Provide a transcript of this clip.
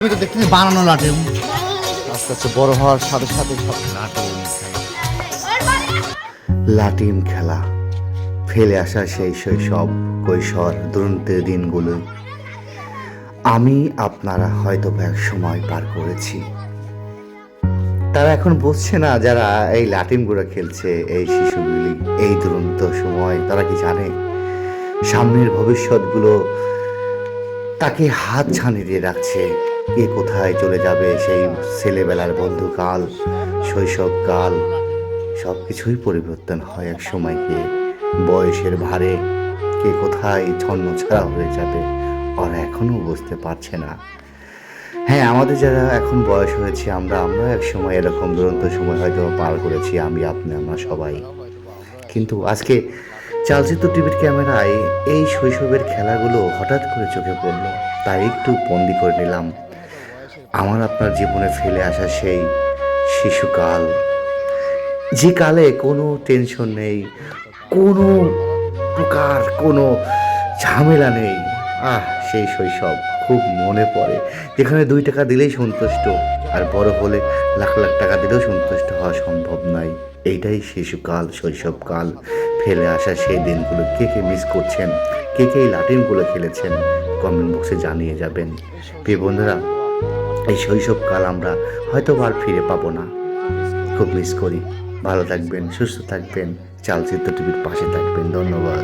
আমি তো দেখতেছি বানানো লাটিম আস্তে আস্তে বড় হওয়ার সাথে সাথে সব লাটিম খেলা, ফেলে আসা সেই শৈশব কৈশোর দুরন্তের দিনগুলো আমি আপনারা হয়তো এক সময় পার করেছি। তারা এখন বুঝছে না, যারা এই লাটিমগুলো খেলছে, এই শিশুগুলি এই দুরন্ত সময়, তারা কি জানে সামনের ভবিষ্যৎগুলো তাকে হাত ছানি দিয়ে রাখছে। কে কোথায় চলে যাবে, সেই ছেলেবেলার বন্ধুকাল, শৈশবকাল, সব কিছুই পরিবর্তন হয় এক সময় গিয়ে বয়সের ভারে। কে কোথায় ছন্ন ছাড়া হয়ে যাবে, ওরা এখনো বুঝতে পারছে না। হ্যাঁ, আমাদের যারা এখন বয়স হয়েছে, আমরা এক সময় এরকম দুরন্ত সময় হয়তো পার করেছি, আমি আপনি আমরা সবাই। কিন্তু আজকে চালচিত্র টিভির ক্যামেরায় এই শৈশবের খেলাগুলো হঠাৎ করে চোখে পড়লো, তাই একটু বন্দি করে নিলাম। আমার আপনার জীবনে ফেলে আসা সেই শিশুকাল, যে কালে কোনো টেনশন নেই, কোনো প্রকার কোনো ঝামেলা নেই। সেই শৈশব খুব মনে পড়ে, যেখানে 2 টাকা দিলেই সন্তুষ্ট, আর বড় হলে লাখ লাখ টাকা দিলেও সন্তুষ্ট হওয়া সম্ভব নয়। এইটাই শিশুকাল, শৈশবকাল, ফেলে আসা সেই দিনগুলো। কে কে মিস করছেন, কে কে এই লাটিমগুলো খেলেছেন, কমেন্ট বক্সে জানিয়ে যাবেন। প্রিয় বন্ধুরা, এই শৈশবকাল আমরা হয়তো আর ফিরে পাবো না, খুব মিস করি। ভালো থাকবেন, সুস্থ থাকবেন, চালচিত্র টিভির পাশে থাকবেন। ধন্যবাদ।